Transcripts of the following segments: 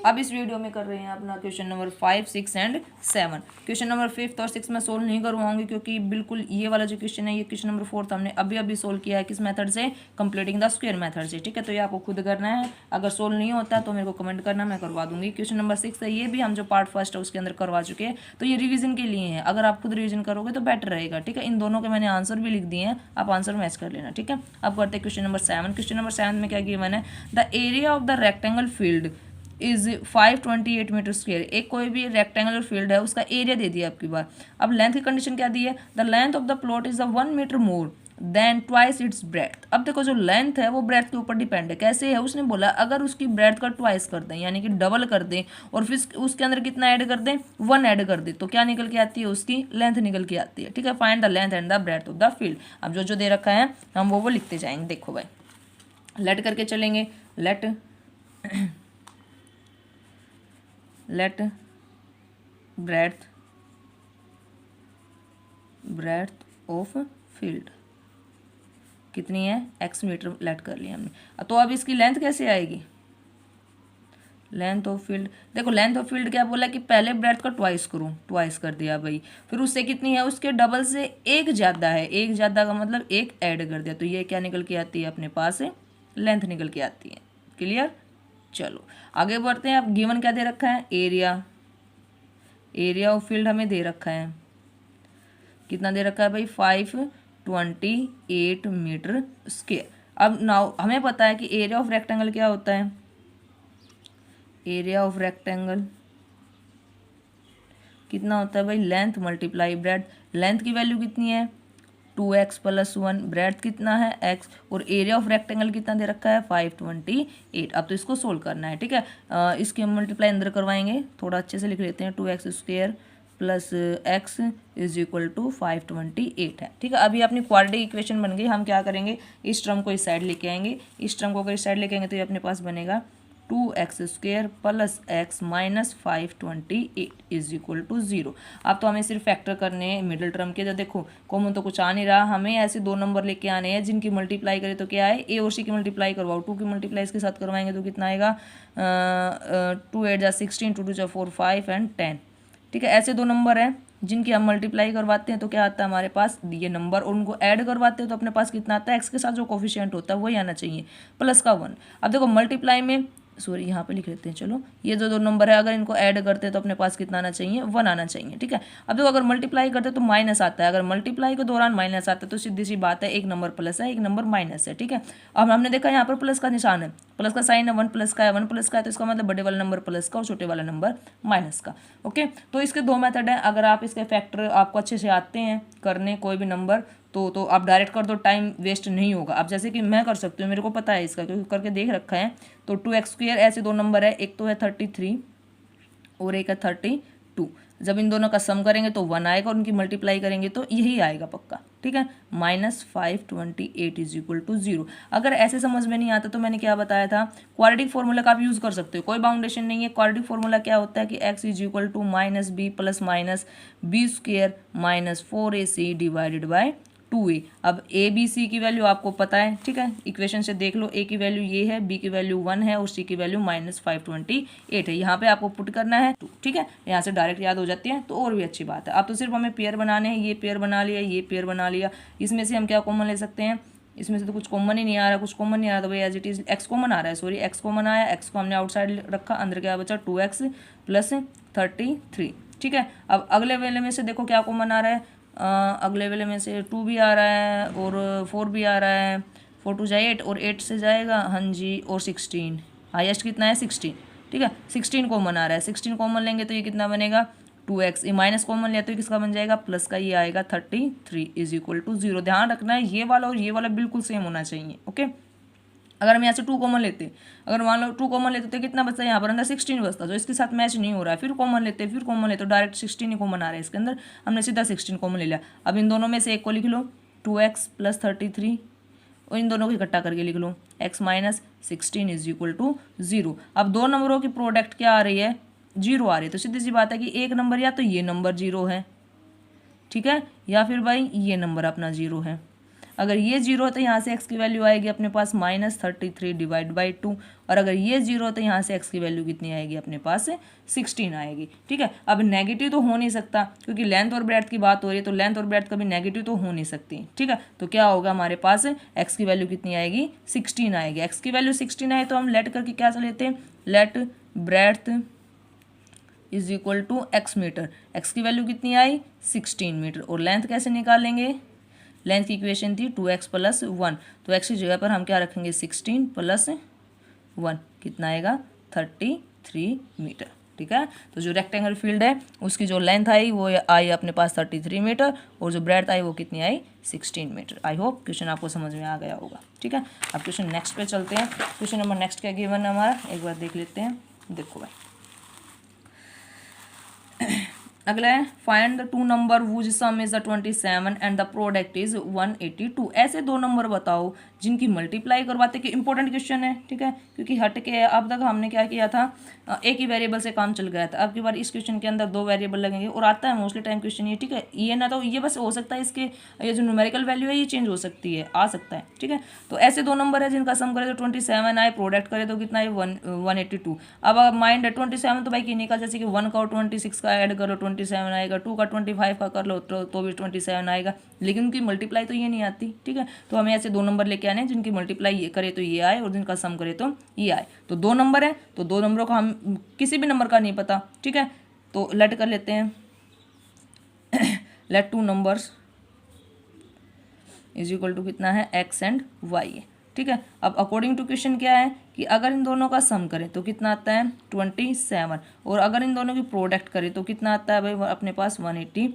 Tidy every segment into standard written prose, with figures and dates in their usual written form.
अब इस वीडियो में कर रहे हैं अपना question number 5, 6 and 7। Question number 5 और 6 में सोल्व नहीं करवाऊंगी क्योंकि बिल्कुल ये वाला जो क्वेश्चन है ये क्वेश्चन नंबर 4 हमने अभी सोल्व किया है किस मेथड से, कंप्लीटिंग द स्क्वायर मेथड से। ठीक है, तो ये आपको खुद करना है। अगर सोल्व नहीं होता तो मेरे को कमेंट करना, मैं करवा दूंगी। क्वेश्चन नंबर 6 है, ये भी हम जो पार्ट फर्स्ट है उसके अंदर करवा चुके हैं, तो ये रिविजन के लिए है। अगर आप खुद रिविजन करोगे तो बेटर रहेगा। ठीक है, इन दोनों के मैंने आंसर भी लिख दिए हैं, आप आंसर मैच कर लेना। ठीक है, अब करते हैं क्वेश्चन नंबर 7। क्वेश्चन नंबर 7 में क्या गिवन है, the area of the rectangle field is 528 metre square. एक कोई भी रेक्टेंगुलर फील्ड है, उसका एरिया दे दिया आपकी बार। अब लेंथ की कंडीशन क्या दी है, the length of the plot is 1 metre more than twice its breadth. अब देखो जो लेंथ है वो ब्रेथ के ऊपर डिपेंड है। कैसे है, उसने बोला अगर उसकी ब्रेथ का ट्वाइस कर दें, यानी कि डबल कर दें, और फिर उसके अंदर कितना ऐड कर दें, 1 ऐड कर दें, तो क्या निकल के आती है, उसकी लेंथ निकल के आती है। ठीक है, find the length and the breadth of the field. अब जो जो दे रखा है हम वो लिखते जाएंगे। देखो भाई, लेट करके चलेंगे। लेट ब्रेथ ऑफ फील्ड कितनी है, x मीटर लेट कर लिया हमने। तो अब इसकी लेंथ कैसे आएगी, लेंथ ऑफ फील्ड। देखो लेंथ ऑफ फील्ड क्या बोला कि पहले ब्रेथ का ट्वाइस करूँ, ट्वाइस कर दिया भाई, फिर उससे कितनी है, उसके डबल से एक ज़्यादा है, एक ज़्यादा का मतलब एक ऐड कर दिया, तो ये क्या निकल के आती है अपने पास, लेंथ निकल के आती है। क्लियर, चलो आगे बढ़ते हैं। अब गिवन क्या दे रखा है, एरिया ऑफ फील्ड हमें दे रखा है, कितना दे रखा है भाई, 528 मीटर स्क्वायर। अब नाउ हमें पता है कि एरिया ऑफ रेक्टेंगल क्या होता है, एरिया ऑफ रेक्टेंगल कितना होता है भाई, लेंथ मल्टीप्लाई ब्रेथ। लेंथ की वैल्यू कितनी है, 2x + 1, ब्रेथ कितना है x, और एरिया ऑफ रेक्टेंगल कितना दे रखा है, 528। अब तो इसको सोल्व करना है। ठीक है, इसके हम मल्टीप्लाई अंदर करवाएंगे, थोड़ा अच्छे से लिख लेते हैं। 2x² + x = 528 है। ठीक है, अभी अपनी क्वाड्रेटिक इक्वेशन बन गई। हम क्या करेंगे, इस टर्म को इस साइड लेके आएंगे, इस टर्म को अगर इस साइड लेके आएंगे तो ये अपने पास बनेगा 2x² + x - 528 = 0। अब तो हमें सिर्फ फैक्टर करने हैं मिडिल टर्म के। तो देखो कॉमन तो कुछ आ नहीं रहा, हमें ऐसे दो नंबर लेके आने हैं जिनकी मल्टीप्लाई करें तो क्या है, ए और सी की मल्टीप्लाई करवाओ, 2 की मल्टीप्लाई इसके साथ करवाएंगे तो कितना आएगा, 2 8 जा 16, 2 2 जा 4, 5 एंड 10। ठीक है, ऐसे दो नंबर हैं जिनकी हम मल्टीप्लाई करवाते हैं तो क्या आता है हमारे पास, ये नंबर, और उनको ऐड करवाते हैं तो अपने पास कितना आता है, एक्स के साथ जो कोफिशिएंट होता है वही आना चाहिए, +1। अब देखो मल्टीप्लाई में, सॉरी यहाँ पे लिख लेते हैं, चलो ये जो दो नंबर है अगर इनको ऐड करते हैं तो अपने पास कितना आना चाहिए, 1 आना चाहिए। ठीक है, अब देखो अगर मल्टीप्लाई करते हैं तो माइनस आता है, अगर मल्टीप्लाई के दौरान माइनस आता है तो सीधी सी बात है, एक नंबर प्लस है, एक नंबर माइनस है। ठीक है, अब हमने देखा यहाँ पर प्लस का निशान है, प्लस का साइन है, 1 प्लस का है, 1 प्लस का है, तो इसका मतलब बड़े वाला नंबर प्लस का और छोटे वाला नंबर माइनस का। ओके, तो इसके दो मेथड हैं। अगर आप इसके फैक्टर आपको अच्छे से आते हैं करने कोई भी नंबर, तो आप डायरेक्ट कर दो, टाइम वेस्ट नहीं होगा। अब जैसे कि मैं कर सकती हूँ, मेरे को पता है इसका क्योंकि करके देख रखा है। तो 2x², ऐसे दो नंबर है, एक तो है 33 और एक है 32। जब इन दोनों का सम करेंगे तो 1 आएगा, और उनकी मल्टीप्लाई करेंगे तो यही आएगा पक्का। ठीक है, -528 = 0। अगर ऐसे समझ में नहीं आता तो मैंने क्या बताया था, क्वाड्रेटिक फॉर्मूला का आप यूज़ कर सकते हो, कोई बाउंडेशन नहीं है। क्वाड्रेटिक फॉर्मूला क्या होता है कि x = -b + -b² - 4ac / 2a। अब a b c की वैल्यू आपको पता है। ठीक है, इक्वेशन से देख लो, a की वैल्यू ये है, b की वैल्यू 1 है और c की वैल्यू -528 है। यहाँ पे आपको पुट करना है 2। ठीक है, यहाँ से डायरेक्ट याद हो जाती है तो और भी अच्छी बात है। अब तो सिर्फ हमें पेयर बनाने हैं, ये पेयर बना लिया, ये पेयर बना लिया। इसमें से हम क्या कॉमन ले सकते हैं, इसमें से तो कुछ कॉमन ही नहीं आ रहा, कुछ कॉमन नहीं आ रहा, तो भाई as it is x common आ रहा है, सॉरी एक्स कॉमन आया, एक्स को हमने आउटसाइड रखा, अंदर क्या बचा, 2x + 33। ठीक है, अब अगले वाले में से देखो क्या कॉमन आ रहा है, अगले वाले में से 2 भी आ रहा है और 4 भी आ रहा है, 4 2 जा 8 और 8 से जाएगा, हाँ जी, और 16, हाईएस्ट कितना है 16। ठीक है, 16 कॉमन आ रहा है, 16 कॉमन लेंगे तो ये कितना बनेगा 2x, ये माइनस कॉमन लिया तो किसका बन जाएगा, प्लस का, ये आएगा 33 = 0। ध्यान रखना है ये वाला और ये वाला बिल्कुल सेम होना चाहिए। ओके, अगर हम यहाँ से 2 कॉमन लेते, अगर मान लो 2 कॉमन लेते तो कितना बचता है, यहाँ पर अंदर 16 बचता, जो इसके साथ मैच नहीं हो रहा है। फिर कॉमन लेते, फिर कॉमन लेते, तो डायरेक्ट 16 ही कॉमन आ रहा है इसके अंदर, हमने सीधा 16 कॉमन ले लिया। अब इन दोनों में से एक को लिख लो, 2x + 33, और इन दोनों को इकट्ठा करके लिख लो, x - 16 = 0। अब दो नंबरों की प्रोडक्ट क्या आ रही है, 0 आ रही है, तो सीधी सी बात है कि एक नंबर या तो ये नंबर 0 है, ठीक है, या फिर भाई ये नंबर अपना 0 है। अगर ये 0 है तो यहाँ से x की वैल्यू आएगी अपने पास -33 डिवाइड बाई 2, और अगर ये 0 है तो यहाँ से x की वैल्यू कितनी आएगी अपने पास 16 आएगी। ठीक है, अब नेगेटिव तो हो नहीं सकता क्योंकि लेंथ और ब्रेड्थ की बात हो रही है, तो लेंथ और ब्रेड्थ कभी नेगेटिव तो हो नहीं सकती। ठीक है, तो क्या होगा हमारे पास x की वैल्यू कितनी आएगी 16 आएगी। x की वैल्यू 16 आए तो हम लेट करके क्या लेते हैं, let breadth is equal to x metre. x की वैल्यू कितनी आई 16 मीटर। और लेंथ कैसे निकालेंगे, लेंथ की इक्वेशन थी 2x + 1, तो x की जगह पर हम क्या रखेंगे 16 + 1 कितना आएगा 33 मीटर। ठीक है, तो जो रेक्टेंगल फील्ड है उसकी जो लेंथ आई वो आई अपने पास 33 मीटर, और जो ब्रेड्थ आई वो कितनी आई 16 मीटर। आई होप क्वेश्चन आपको समझ में आ गया होगा। ठीक है, अब क्वेश्चन नेक्स्ट पे चलते हैं। क्वेश्चन नंबर नेक्स्ट क्या गिवन है हमारा, एक बार देख लेते हैं। देखो भाई अगला है find the two number whose sum is the 27 and the product is 182। ऐसे दो नंबर बताओ जिनकी मल्टीप्लाई करवाते कि इंपॉर्टेंट क्वेश्चन है। ठीक है, क्योंकि हट के अब तक हमने क्या किया था, एक ही वेरिएबल से काम चल गया था। अब की बार इस क्वेश्चन के अंदर दो वेरिएबल लगेंगे और आता है मोस्टली टाइम क्वेश्चन ये। ठीक है, ये ना तो ये बस हो सकता है इसके ये जो न्यूमेरिकल वैल्यू है ये चेंज हो सकती है, आ सकता है। ठीक है, तो ऐसे दो नंबर है जिनका सम करे तो 27 आए, प्रोडक्ट करे तो कितना है 182। अब माइंड 27 तो भाई की निकाल, जैसे कि 1 का और 26 का ऐड करो 27 आएगा, 2 का 25 का कर लो तो भी 27 आएगा, लेकिन उनकी मल्टीप्लाई तो ये नहीं आती। ठीक है, तो हमें ऐसे दो नंबर लेके आने जिनकी मल्टीप्लाई ये करे तो ये आए और जिनका सम करे तो ये आए। तो दो नंबर है तो दो नंबरों का हम किसी भी नंबर का नहीं पता। ठीक है, तो लेट कर लेते हैं let two numbers is equal to कितना है x एंड y है। ठीक है, अब अकॉर्डिंग टू क्वेश्चन क्या है कि अगर इन दोनों का सम करें तो कितना आता है 27, और अगर इन दोनों की प्रोडक्ट करें तो कितना आता है भाई अपने पास 182।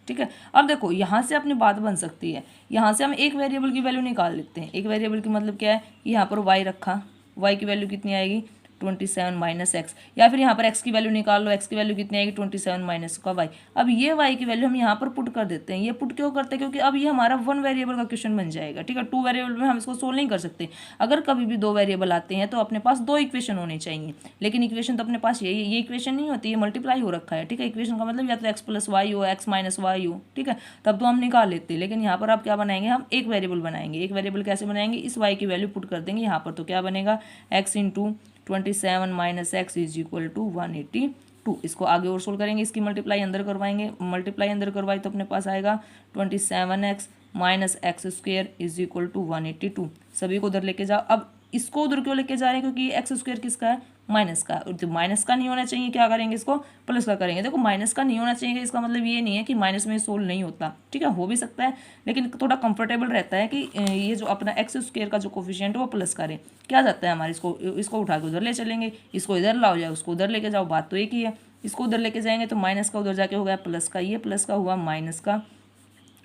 ठीक है, अब देखो यहाँ से अपनी बात बन सकती है, यहाँ से हम एक वेरिएबल की वैल्यू निकाल लेते हैं। एक वेरिएबल की मतलब क्या है कि यहाँ पर y रखा, y की वैल्यू कितनी आएगी 27 माइनस एक्स, या फिर यहाँ पर x की वैल्यू निकाल लो, x की वैल्यू कितनी आएगी 27 माइनस का y। अब ये y की वैल्यू हम यहाँ पर पुट कर देते हैं। ये पुट क्यों करते हैं, क्योंकि अब ये हमारा वन वेरिएबल का क्वेश्चन बन जाएगा। ठीक है, टू वेरिएबल में हम इसको सोल्व नहीं कर सकते। अगर कभी भी दो वेरिएबल आते हैं तो अपने पास दो इक्वेशन होने चाहिए, लेकिन इक्वेशन तो अपने पास ये इक्वेशन नहीं होती, ये मल्टीप्लाई हो रखा है। ठीक है, इक्वेशन का मतलब या तो x + y हो, x - y हो। ठीक है, तब तो हम निकाल लेते हैं, लेकिन यहाँ पर आप क्या बनाएंगे, हम एक वेरिएबल बनाएंगे। एक वेरिएबल कैसे बनाएंगे, इस y की वैल्यू पुट कर देंगे यहाँ पर, तो क्या बनेगा x × 27 minus x is equal to 182। इसको आगे और सोल्व करेंगे, इसकी मल्टीप्लाई अंदर करवाएंगे, मल्टीप्लाई अंदर करवाई तो अपने पास आएगा 27x minus x square is equal to 182। सभी को उधर लेके जाओ। अब इसको उधर क्यों लेके जा रहे हैं, क्योंकि एक्स स्क्वेयर किसका है, माइनस का। तो माइनस का नहीं होना चाहिए, क्या करेंगे इसको प्लस का करेंगे। देखो माइनस का नहीं होना चाहिए, इसका मतलब ये नहीं है कि माइनस में सोल्व नहीं होता। ठीक है, हो भी सकता है, लेकिन थोड़ा कंफर्टेबल रहता है कि ये जो अपना एक्स स्क्वेयर का जो कोफिशिएंट है वो प्लस करें। क्या जाता है हमारे, इसको उठा के उधर ले चलेंगे, इसको इधर लाओ जाए, उसको उधर लेके जाओ, बात तो एक ही है। इसको उधर लेके जाएंगे तो माइनस का उधर जाके हो गया प्लस का, ये प्लस का हुआ माइनस का,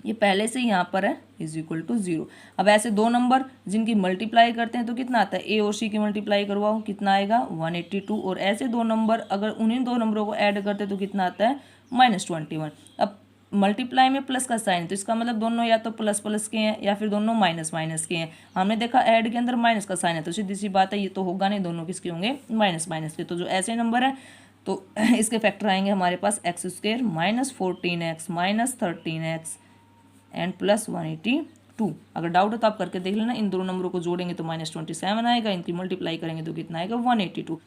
ये पहले से यहाँ पर है इज इक्वल टू 0। अब ऐसे दो नंबर जिनकी मल्टीप्लाई करते हैं तो कितना आता है, ए और सी की मल्टीप्लाई करवाओ कितना आएगा 182, और ऐसे दो नंबर अगर उन्हीं दो नंबरों को ऐड करते हैं तो कितना आता है -21। अब मल्टीप्लाई में प्लस का साइन, तो इसका मतलब दोनों या तो प्लस प्लस के हैं या फिर दोनों माइनस माइनस के हैं। हमने देखा ऐड के अंदर माइनस का साइन है, तो सीधी सी बात है ये तो होगा नहीं, दोनों किसके होंगे माइनस माइनस के। तो जो ऐसे नंबर है तो इसके फैक्टर आएंगे हमारे पास x square -14x -13x and plus 182। अगर डाउट है तो आप करके देख लेना। इन दोनों नंबरों को जोड़ेंगे तो -27 आएगा, इनकी मल्टीप्लाई करेंगे तो कितना आएगा 182।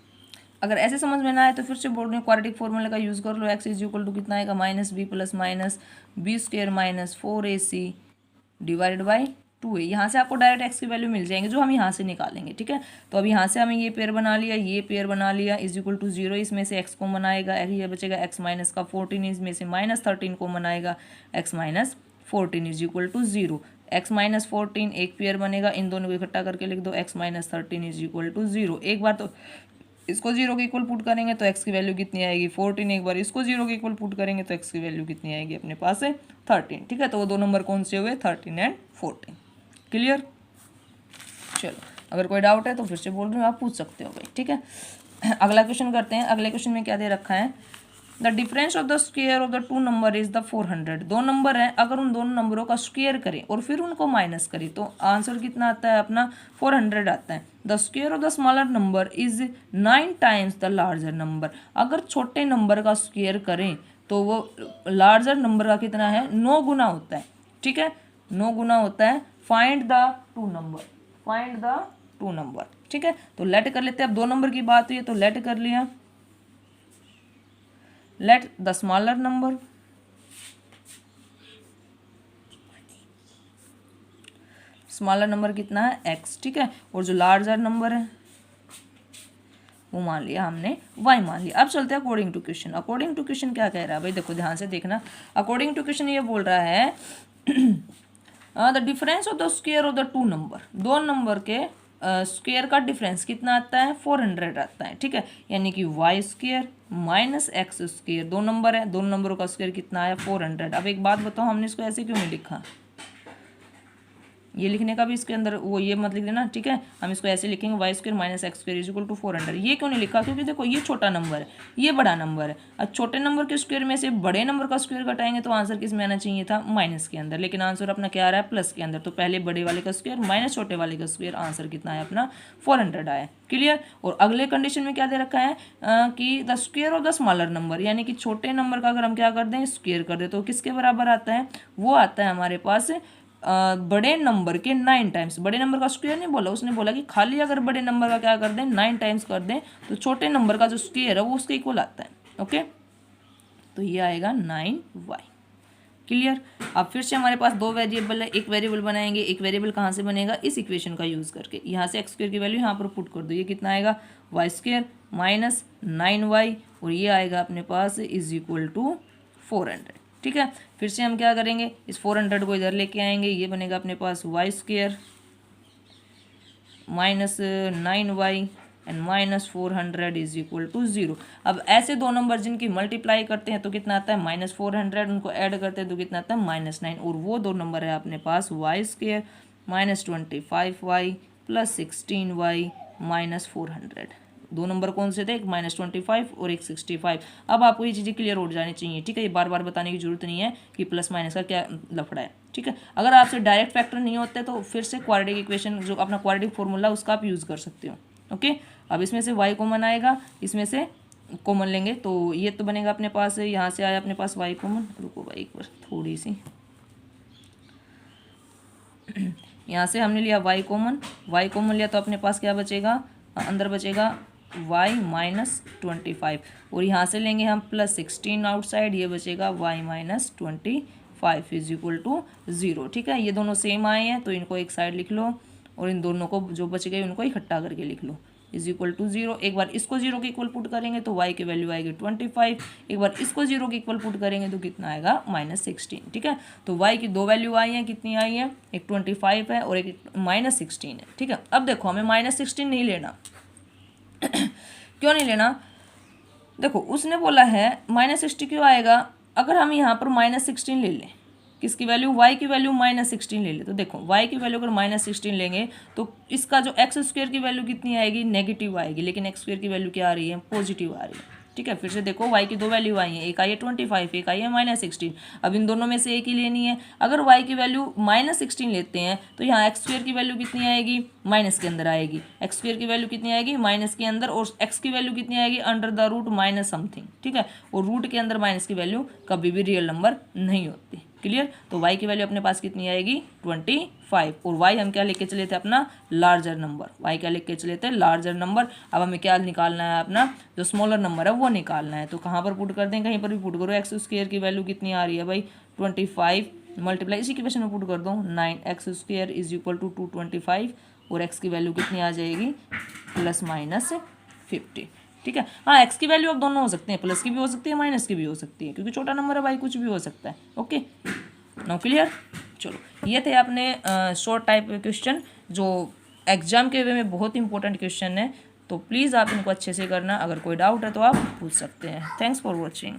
अगर ऐसे समझ में ना आए तो फिर से बोल रहे हैं क्वाड्रेटिक फॉर्मूला का यूज़ कर लो। x इज इक्वल टू कितना आएगा -b plus minus b square -4ac divided by 2a। यहाँ से आपको डायरेक्ट x की वैल्यू मिल जाएंगे जो हम यहाँ से निकालेंगे। ठीक है, तो अब यहाँ से हमें ये पेयर बना लिया, ये पेयर बना लिया, इज इक्वल टू 0, इसमें से x को बनाएगा, ये बचेगा x माइनस का 14, इसमें से -13 को बनाएगा x minus 14 is equal to 0। x minus 14 एक पेयर बनेगा, इन दोनों को इकट्ठा करके लिख दो, x minus 13 is equal to 0। एक बार तो इसको 0 के इक्वल पुट करेंगे तो x की वैल्यू कितनी आएगी 14। एक बार इसको 0 के इक्वल पुट करेंगे तो x की वैल्यू कितनी आएगी अपने पास है 13। ठीक है, तो वो दो नंबर कौन से हुए 13 एंड 14। क्लियर, चलो अगर कोई डाउट है तो फिर से बोल रही हूँ, आप पूछ सकते हो भाई। ठीक है, अगला क्वेश्चन करते हैं। अगले क्वेश्चन में क्या दे रखा है, the difference of the square of the two number is the 400। दो नंबर हैं, अगर उन दोनों नंबरों का स्क्वायर करें और फिर उनको माइनस करें तो आंसर कितना आता है अपना 400 आता है। The square of the smaller number is 9 times the larger number. अगर छोटे नंबर का स्क्वायर करें तो वो लार्जर नंबर का कितना है 9 गुना होता है। ठीक है, 9 गुना होता है find the two number, find the two number. ठीक है, तो लेट कर लेते हैं। अब 2 नंबर की बात हुई है तो लेट कर लिया, let the smaller number, smaller number कितना है x। ठीक है, और जो लार्जर नंबर है वो मान लिया हमने y मान लिया। अब चलते हैं according to question. According to question क्या कह रहा है भाई, देखो ध्यान से देखना। अकॉर्डिंग टू क्वेश्चन ये बोल रहा है the difference of the square of the two number, दो नंबर के स्क्वायर का डिफरेंस कितना आता है 400 आता है। ठीक है, यानी कि y square minus x square, दो नंबर है, दोनों नंबरों का स्क्वायर कितना आया 400। अब एक बात बताओ, हमने इसको ऐसे क्यों नहीं लिखा, ये लिखने का भी इसके अंदर वो ये मत लिख देना। ठीक है, हम इसको ऐसे लिखेंगे y square minus x square is equal to 400। ये क्यों नहीं लिखा, क्योंकि देखो ये छोटा नंबर है, ये बड़ा नंबर है। अब छोटे नंबर के स्क्वायर में से बड़े नंबर का स्क्वायर घटाएंगे तो आंसर किस में आना चाहिए था, माइनस के अंदर, लेकिन आंसर अपना क्या आ रहा है प्लस के अंदर। तो पहले बड़े वाले का स्क्वायर माइनस छोटे वाले का स्क्वायर, आंसर कितना है अपना 400 आया। क्लियर। और अगले कंडीशन में क्या दे रखा है कि the square of the smaller number, यानी कि छोटे नंबर का अगर हम क्या कर दें स्क्वायर कर दें तो किसके बराबर आता है, वो आता है हमारे पास बड़े नंबर के 9 टाइम्स। बड़े नंबर का स्क्वायर नहीं बोला, उसने बोला कि खाली अगर बड़े नंबर का क्या कर दें 9 टाइम्स कर दें तो छोटे नंबर का जो स्क्वायर है वो उसके इक्वल आता है। ओके, तो ये आएगा 9y। क्लियर। अब फिर से हमारे पास दो वेरिएबल है, एक वेरिएबल बनाएंगे, एक वेरिएबल कहाँ से बनेगा, इस इक्वेशन का यूज़ करके। यहाँ से एक्स स्क्वायर की वैल्यू यहाँ पर पुट कर दो, ये कितना आएगा वाई स्क्वायर माइनस 9y, और ये आएगा अपने पास इज इक्वल टू 400। ठीक है, फिर से हम क्या करेंगे, इस 400 को इधर लेके आएंगे, ये बनेगा अपने पास y square minus 9y and minus 400 is equal to 0। अब ऐसे दो नंबर जिनकी मल्टीप्लाई करते हैं तो कितना आता है -400, उनको ऐड करते हैं तो कितना आता है -9, और वो दो नंबर है अपने पास y square minus 25y plus 16y minus 400। दो नंबर कौन से थे, एक -25 और एक 65। अब आपको ये चीज़ें क्लियर हो जानी चाहिए। ठीक है, ये बार बार बताने की जरूरत नहीं है कि प्लस माइनस का क्या लफड़ा है। ठीक है, अगर आपसे डायरेक्ट फैक्टर नहीं होते तो फिर से क्वाड्रेटिक इक्वेशन जो अपना क्वाड्रेटिक फॉर्मूला उसका आप यूज़ कर सकते हो। ओके, अब इसमें से y कॉमन आएगा, इसमें से कॉमन लेंगे तो ये तो बनेगा अपने पास, यहाँ से आया अपने पास y कॉमन। रुको भाई एक बार थोड़ी सी, यहाँ से हमने लिया y कॉमन लिया तो अपने पास क्या बचेगा, अंदर बचेगा y माइनस 25, और यहाँ से लेंगे हम प्लस 16 आउटसाइड, ये बचेगा y minus 25 is equal to 0। ठीक है, ये दोनों सेम आए हैं तो इनको एक साइड लिख लो, और इन दोनों को जो बच गए उनको इकट्ठा करके लिख लो, इज इक्वल टू 0। एक बार इसको 0 के इक्वल पुट करेंगे तो y की वैल्यू आएगी 25, एक बार इसको 0 के इक्वल पुट करेंगे तो कितना आएगा -16। ठीक है, तो y की दो वैल्यू आई हैं, कितनी आई है, एक 25 है और एक -16 है। ठीक है, अब देखो हमें -16 नहीं लेना क्यों नहीं लेना, देखो उसने बोला है -60 क्यों आएगा, अगर हम यहाँ पर -16 ले लें, किसकी वैल्यू, y की वैल्यू -16 ले ले, तो देखो y की वैल्यू अगर -16 लेंगे तो इसका जो एक्स स्क्वायर की वैल्यू कितनी आएगी, नेगेटिव आएगी, लेकिन एक्स स्क्वायर की वैल्यू क्या आ रही है, पॉजिटिव आ रही है। ठीक है, फिर से देखो y की दो वैल्यू आई हैं, एक आई है 25, एक आई है -16। अब इन दोनों में से एक ही लेनी है। अगर y की वैल्यू -16 लेते हैं तो यहाँ एक्स स्क्वायर की वैल्यू कितनी आएगी, माइनस के अंदर आएगी, एक्स स्क्वायर की वैल्यू कितनी आएगी माइनस के अंदर, और एक्स की वैल्यू कितनी आएगी under the root minus something. ठीक है, और रूट के अंदर माइनस की वैल्यू कभी भी रियल नंबर नहीं होती। क्लियर, तो y की वैल्यू अपने पास कितनी आएगी 25, और y हम क्या लेके चले थे अपना लार्जर नंबर, y क्या लेके चले थे लार्जर नंबर। अब हमें क्या निकालना है, अपना जो स्मॉलर नंबर है वो निकालना है, तो कहाँ पर पुट कर दें, कहीं पर भी पुट करो। एक्स स्क्वायर की वैल्यू कितनी आ रही है भाई 25 मल्टीप्लाई इसी इक्वेशन में पुट कर दो 9x square is equal to 225, और x की वैल्यू कितनी आ जाएगी ±50। ठीक है, हाँ एक्स की वैल्यू अब दोनों हो सकते हैं, प्लस की भी हो सकती है माइनस की भी हो सकती है, क्योंकि छोटा नंबर है भाई कुछ भी हो सकता है। Okay, now clear. चलो ये थे अपने शॉर्ट टाइप क्वेश्चन जो एग्जाम के वे में बहुत इंपॉर्टेंट क्वेश्चन है, तो प्लीज़ आप इनको अच्छे से करना। अगर कोई डाउट है तो आप पूछ सकते हैं। Thanks for watching.